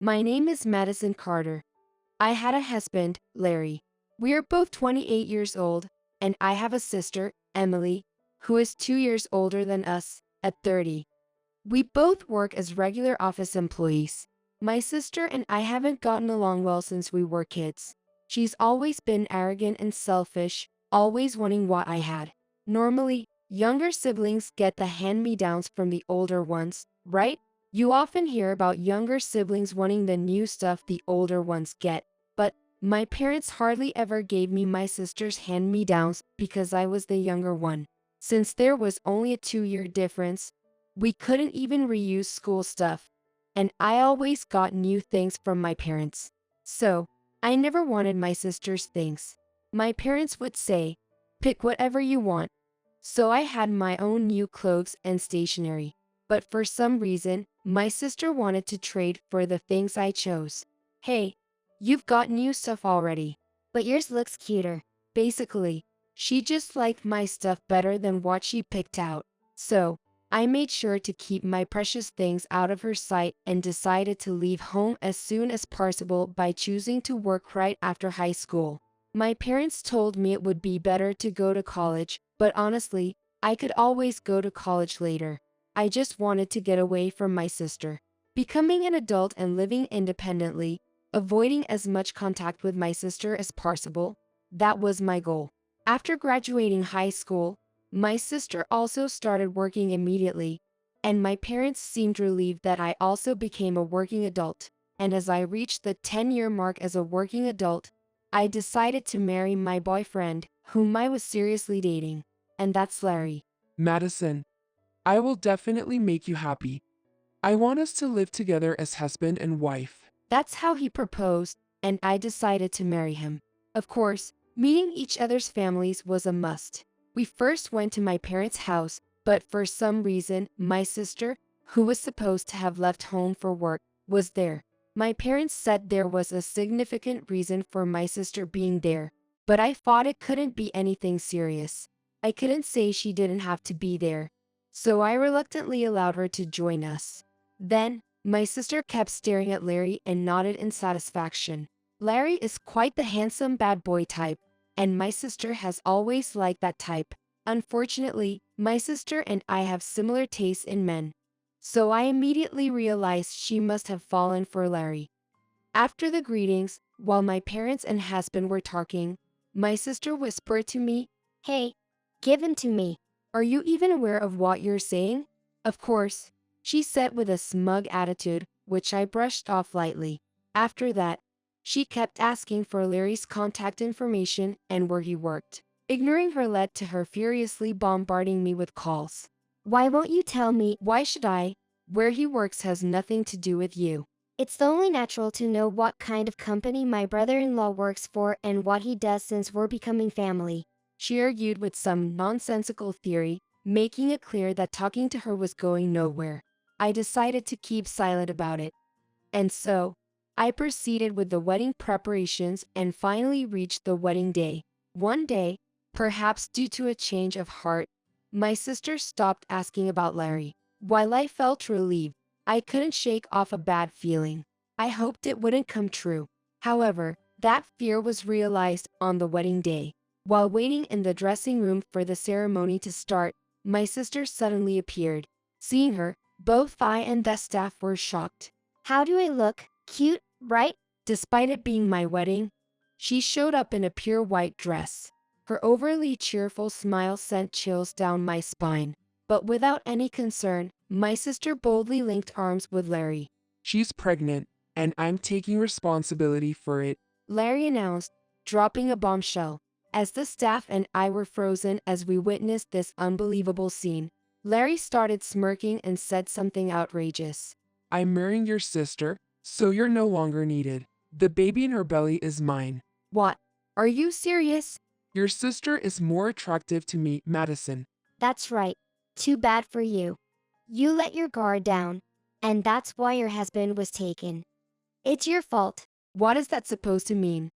My name is Madison Carter. I had a husband, Larry. We are both 28 years old, and I have a sister, Emily, who is 2 years older than us, at 30. We both work as regular office employees. My sister and I haven't gotten along well since we were kids. She's always been arrogant and selfish, always wanting what I had. Normally, younger siblings get the hand-me-downs from the older ones, right? You often hear about younger siblings wanting the new stuff the older ones get, but my parents hardly ever gave me my sister's hand-me-downs because I was the younger one. Since there was only a 2-year difference, we couldn't even reuse school stuff, and I always got new things from my parents. So, I never wanted my sister's things. My parents would say, "Pick whatever you want." So I had my own new clothes and stationery. But for some reason, my sister wanted to trade for the things I chose. "Hey, you've got new stuff already, but yours looks cuter." Basically, she just liked my stuff better than what she picked out. So, I made sure to keep my precious things out of her sight and decided to leave home as soon as possible by choosing to work right after high school. My parents told me it would be better to go to college, but honestly, I could always go to college later. I just wanted to get away from my sister. Becoming an adult and living independently, avoiding as much contact with my sister as possible, that was my goal. After graduating high school, my sister also started working immediately, and my parents seemed relieved that I also became a working adult. And as I reached the 10-year mark as a working adult, I decided to marry my boyfriend, whom I was seriously dating. And that's Larry. Madison, I will definitely make you happy. I want us to live together as husband and wife. That's how he proposed, and I decided to marry him. Of course, meeting each other's families was a must. We first went to my parents' house, but for some reason, my sister, who was supposed to have left home for work, was there. My parents said there was a significant reason for my sister being there, but I thought it couldn't be anything serious. I couldn't say she didn't have to be there, so I reluctantly allowed her to join us. Then, my sister kept staring at Larry and nodded in satisfaction. Larry is quite the handsome bad boy type, and my sister has always liked that type. Unfortunately, my sister and I have similar tastes in men, so I immediately realized she must have fallen for Larry. After the greetings, while my parents and husband were talking, my sister whispered to me, "Hey, give him to me. Are you even aware of what you're saying?" "Of course," she said with a smug attitude, which I brushed off lightly. After that, she kept asking for Larry's contact information and where he worked. Ignoring her led to her furiously bombarding me with calls. "Why won't you tell me?" "Why should I? Where he works has nothing to do with you." "It's only natural to know what kind of company my brother-in-law works for and what he does since we're becoming family." She argued with some nonsensical theory, making it clear that talking to her was going nowhere. I decided to keep silent about it. And so, I proceeded with the wedding preparations and finally reached the wedding day. One day, perhaps due to a change of heart, my sister stopped asking about Larry. While I felt relieved, I couldn't shake off a bad feeling. I hoped it wouldn't come true. However, that fear was realized on the wedding day. While waiting in the dressing room for the ceremony to start, my sister suddenly appeared. Seeing her, both I and the staff were shocked. "How do I look? Cute, right?" Despite it being my wedding, she showed up in a pure white dress. Her overly cheerful smile sent chills down my spine. But without any concern, my sister boldly linked arms with Larry. She's pregnant, and I'm taking responsibility for it. Larry announced, dropping a bombshell. As the staff and I were frozen as we witnessed this unbelievable scene, Larry started smirking and said something outrageous. I'm marrying your sister, so you're no longer needed. The baby in her belly is mine. "What? Are you serious?" Your sister is more attractive to me, Madison. That's right. Too bad for you. You let your guard down, and that's why your husband was taken. It's your fault. What is that supposed to mean?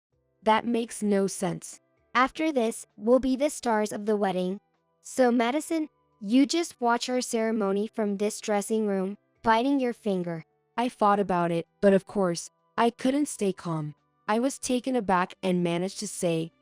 That makes no sense. After this, we'll be the stars of the wedding. So Madison, you just watch our ceremony from this dressing room, biting your finger. I thought about it, but of course, I couldn't stay calm. I was taken aback and managed to say,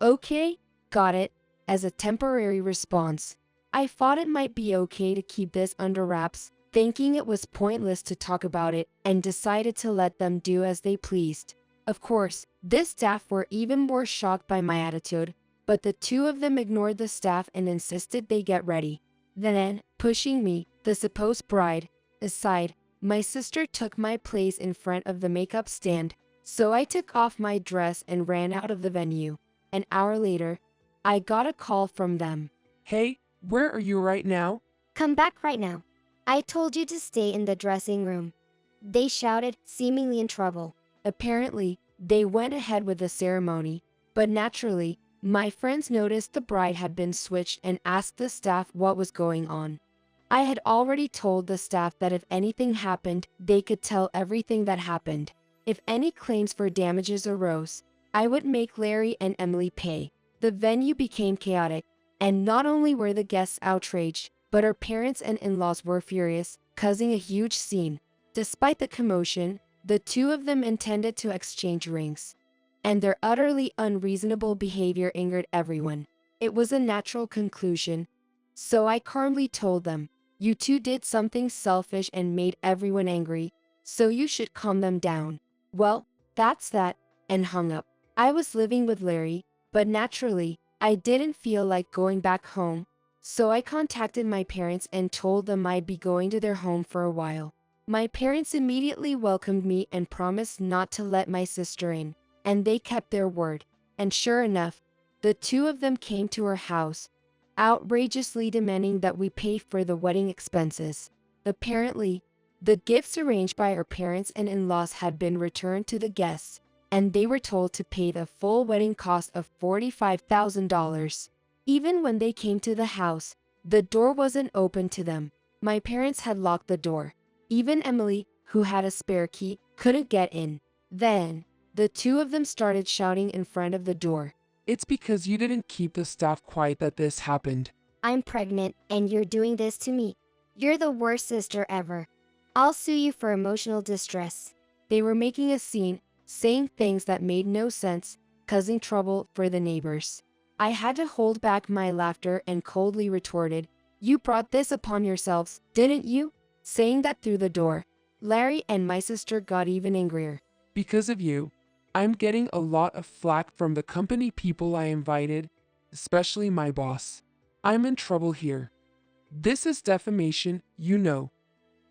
okay, got it, as a temporary response. I thought it might be okay to keep this under wraps, thinking it was pointless to talk about it, and decided to let them do as they pleased. Of course, this staff were even more shocked by my attitude, but the two of them ignored the staff and insisted they get ready. Then, pushing me, the supposed bride, aside, my sister took my place in front of the makeup stand, so I took off my dress and ran out of the venue. An hour later, I got a call from them. Hey, where are you right now? Come back right now. I told you to stay in the dressing room. They shouted, seemingly in trouble. Apparently, they went ahead with the ceremony, but naturally, my friends noticed the bride had been switched and asked the staff what was going on. I had already told the staff that if anything happened, they could tell everything that happened. If any claims for damages arose, I would make Larry and Emily pay. The venue became chaotic, and not only were the guests outraged, but our parents and in-laws were furious, causing a huge scene. Despite the commotion, the two of them intended to exchange rings, and their utterly unreasonable behavior angered everyone. It was a natural conclusion, so I calmly told them, "You two did something selfish and made everyone angry, so you should calm them down." Well, that's that, and hung up. I was living with Larry, but naturally, I didn't feel like going back home, so I contacted my parents and told them I'd be going to their home for a while. My parents immediately welcomed me and promised not to let my sister in, and they kept their word. And sure enough, the two of them came to our house, outrageously demanding that we pay for the wedding expenses. Apparently, the gifts arranged by our parents and in-laws had been returned to the guests, and they were told to pay the full wedding cost of $45,000. Even when they came to the house, the door wasn't open to them. My parents had locked the door. Even Emily, who had a spare key, couldn't get in. Then, the two of them started shouting in front of the door. It's because you didn't keep the staff quiet that this happened. I'm pregnant, and you're doing this to me. You're the worst sister ever. I'll sue you for emotional distress. They were making a scene, saying things that made no sense, causing trouble for the neighbors. I had to hold back my laughter and coldly retorted, "You brought this upon yourselves, didn't you?" Saying that through the door, Larry and my sister got even angrier. Because of you, I'm getting a lot of flack from the company people I invited, especially my boss. I'm in trouble here. This is defamation, you know.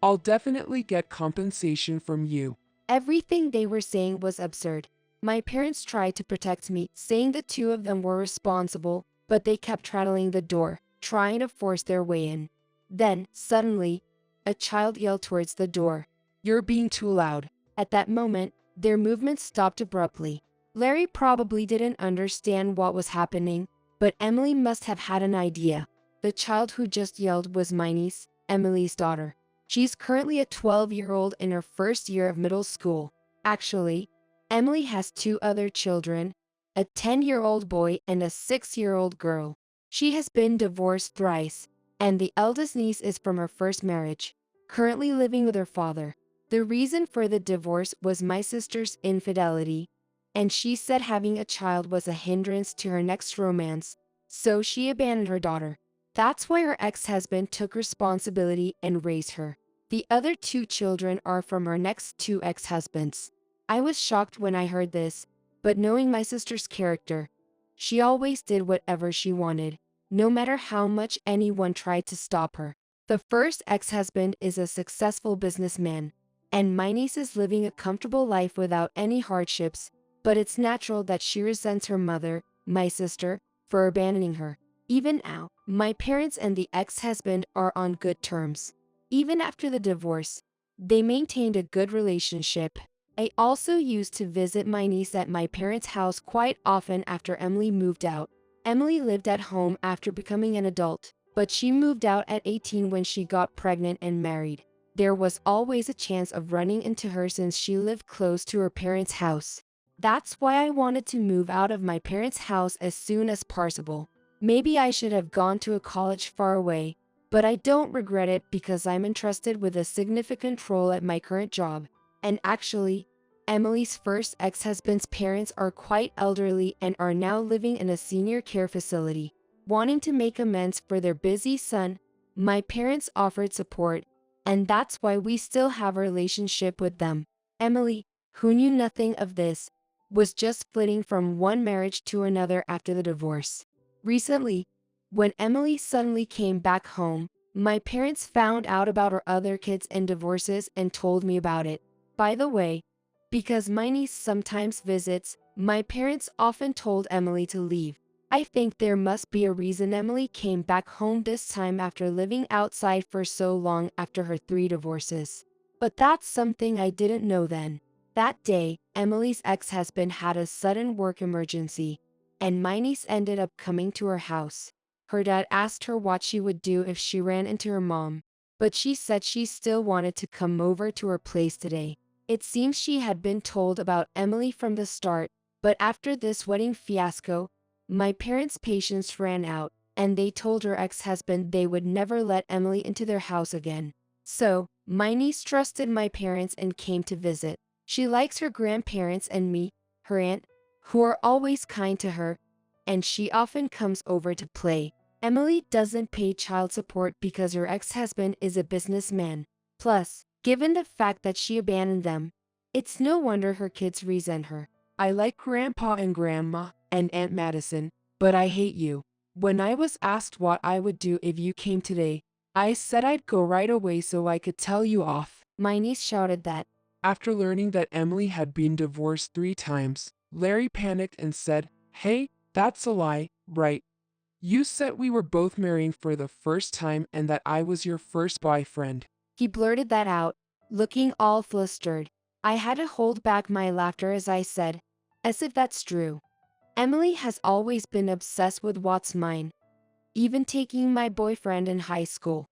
I'll definitely get compensation from you. Everything they were saying was absurd. My parents tried to protect me, saying the two of them were responsible, but they kept rattling the door, trying to force their way in. Then, suddenly, a child yelled towards the door, "You're being too loud." At that moment, their movement stopped abruptly. Larry probably didn't understand what was happening, but Emily must have had an idea. The child who just yelled was my niece, Emily's daughter. She's currently a 12-year-old in her first year of middle school. Actually, Emily has two other children, a 10-year-old boy and a 6-year-old girl. She has been divorced thrice, and the eldest niece is from her first marriage, currently living with her father. The reason for the divorce was my sister's infidelity, and she said having a child was a hindrance to her next romance, so she abandoned her daughter. That's why her ex-husband took responsibility and raised her. The other two children are from her next two ex-husbands. I was shocked when I heard this, but knowing my sister's character, she always did whatever she wanted, no matter how much anyone tried to stop her. The first ex-husband is a successful businessman, and my niece is living a comfortable life without any hardships, but it's natural that she resents her mother, my sister, for abandoning her. Even now, my parents and the ex-husband are on good terms. Even after the divorce, they maintained a good relationship. I also used to visit my niece at my parents' house quite often after Emily moved out. Emily lived at home after becoming an adult, but she moved out at 18 when she got pregnant and married. There was always a chance of running into her since she lived close to her parents' house. That's why I wanted to move out of my parents' house as soon as possible. Maybe I should have gone to a college far away, but I don't regret it because I'm entrusted with a significant role at my current job. And actually, Emily's first ex-husband's parents are quite elderly and are now living in a senior care facility. Wanting to make amends for their busy son, my parents offered support, and that's why we still have a relationship with them. Emily, who knew nothing of this, was just flitting from one marriage to another after the divorce. Recently, when Emily suddenly came back home, my parents found out about her other kids and divorces and told me about it. By the way, because my niece sometimes visits, my parents often told Emily to leave. I think there must be a reason Emily came back home this time after living outside for so long after her 3 divorces. But that's something I didn't know then. That day, Emily's ex-husband had a sudden work emergency, and my niece ended up coming to her house. Her dad asked her what she would do if she ran into her mom, but she said she still wanted to come over to her place today. It seems she had been told about Emily from the start, but after this wedding fiasco, my parents' patience ran out, and they told her ex-husband they would never let Emily into their house again. So, my niece trusted my parents and came to visit. She likes her grandparents and me, her aunt, who are always kind to her, and she often comes over to play. Emily doesn't pay child support because her ex-husband is a businessman. Plus, given the fact that she abandoned them, it's no wonder her kids resent her. I like Grandpa and Grandma and Aunt Madison, but I hate you. When I was asked what I would do if you came today, I said I'd go right away so I could tell you off. My niece shouted that. After learning that Emily had been divorced 3 times, Larry panicked and said, "Hey, that's a lie, right? You said we were both marrying for the first time and that I was your first boyfriend." He blurted that out, looking all flustered. I had to hold back my laughter as I said, as if that's true. Emily has always been obsessed with what's mine, even taking my boyfriend in high school.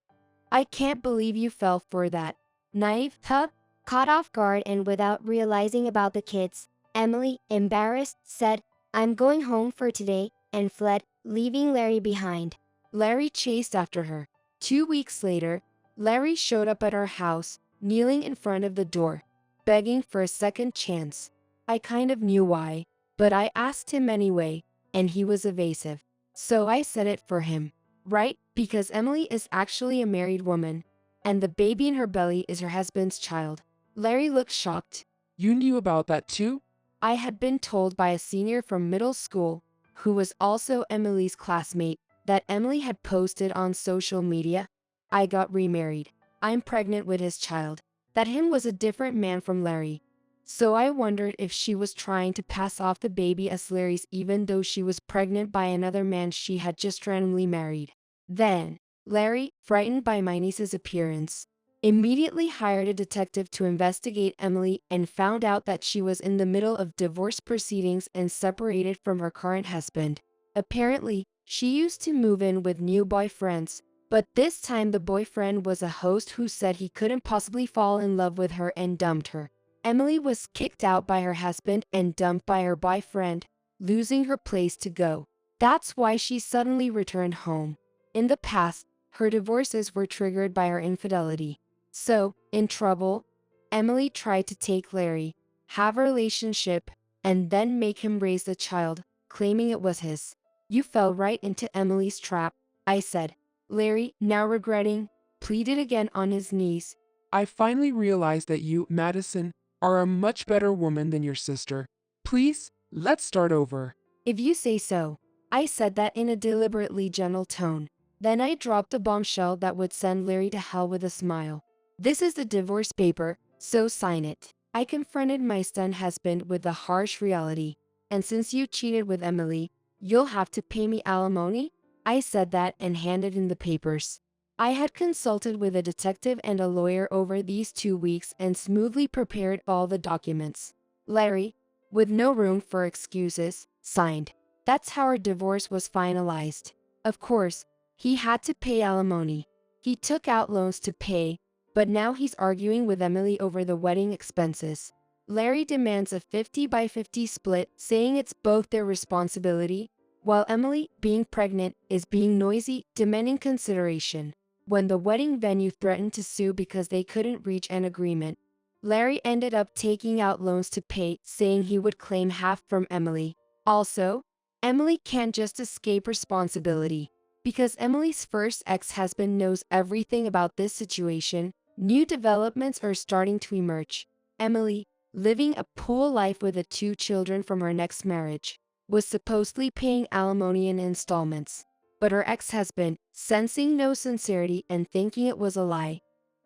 I can't believe you fell for that. Naive, huh? Caught off guard and without realizing about the kids, Emily, embarrassed, said, "I'm going home for today," and fled, leaving Larry behind. Larry chased after her. 2 weeks later, Larry showed up at our house, kneeling in front of the door, begging for a second chance. I kind of knew why, but I asked him anyway, and he was evasive. So I said it for him. Right? Because Emily is actually a married woman, and the baby in her belly is her husband's child. Larry looked shocked. You knew about that too? I had been told by a senior from middle school, who was also Emily's classmate, that Emily had posted on social media, "I got remarried. I'm pregnant with his child." That him was a different man from Larry. So I wondered if she was trying to pass off the baby as Larry's even though she was pregnant by another man she had just randomly married. Then, Larry, frightened by my niece's appearance, immediately hired a detective to investigate Emily and found out that she was in the middle of divorce proceedings and separated from her current husband. Apparently, she used to move in with new boyfriends, but this time the boyfriend was a host who said he couldn't possibly fall in love with her and dumped her. Emily was kicked out by her husband and dumped by her boyfriend, losing her place to go. That's why she suddenly returned home. In the past, her divorces were triggered by her infidelity. So, in trouble, Emily tried to take Larry, have a relationship, and then make him raise the child, claiming it was his. "You fell right into Emily's trap," I said. Larry, now regretting, pleaded again on his knees. I finally realized that you, Madison, are a much better woman than your sister. Please, let's start over. "If you say so." I said that in a deliberately gentle tone. Then I dropped a bombshell that would send Larry to hell with a smile. "This is the divorce paper, so sign it." I confronted my stunned husband with the harsh reality. "And since you cheated with Emily, you'll have to pay me alimony?" I said that and handed in the papers. I had consulted with a detective and a lawyer over these 2 weeks and smoothly prepared all the documents. Larry, with no room for excuses, signed. That's how our divorce was finalized. Of course, he had to pay alimony. He took out loans to pay, but now he's arguing with Emily over the wedding expenses. Larry demands a 50-by-50 split, saying it's both their responsibility, while Emily, being pregnant, is being noisy, demanding consideration. when the wedding venue threatened to sue because they couldn't reach an agreement. Larry ended up taking out loans to pay, saying he would claim half from Emily. Also, Emily can't just escape responsibility. Because Emily's first ex-husband knows everything about this situation, new developments are starting to emerge. Emily, living a poor life with the 2 children from her next marriage, was supposedly paying alimony in installments. But her ex-husband, sensing no sincerity and thinking it was a lie,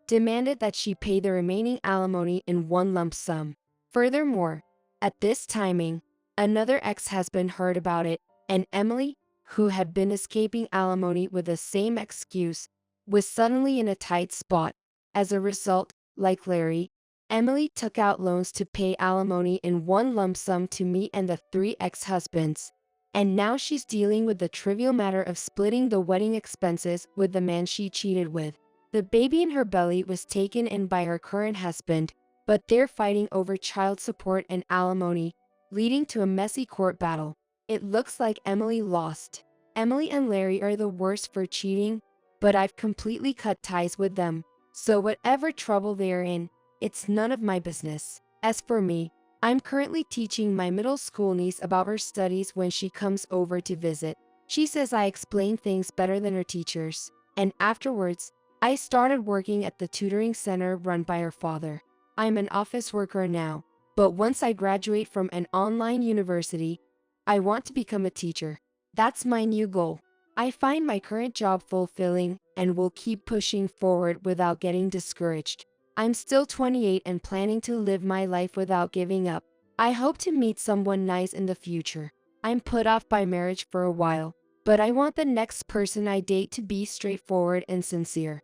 demanded that she pay the remaining alimony in one lump sum. Furthermore, at this timing, another ex-husband heard about it, and Emily, who had been escaping alimony with the same excuse, was suddenly in a tight spot. As a result, like Larry, Emily took out loans to pay alimony in one lump sum to meet and the 3 ex-husbands. And now she's dealing with the trivial matter of splitting the wedding expenses with the man she cheated with. The baby in her belly was taken in by her current husband, but they're fighting over child support and alimony, leading to a messy court battle. It looks like Emily lost. Emily and Larry are the worst for cheating, but I've completely cut ties with them. So whatever trouble they're in, it's none of my business. As for me, I'm currently teaching my middle school niece about her studies when she comes over to visit. She says I explain things better than her teachers. And afterwards, I started working at the tutoring center run by her father. I'm an office worker now, but once I graduate from an online university, I want to become a teacher. That's my new goal. I find my current job fulfilling and will keep pushing forward without getting discouraged. I'm still 28 and planning to live my life without giving up. I hope to meet someone nice in the future. I'm put off by marriage for a while, but I want the next person I date to be straightforward and sincere.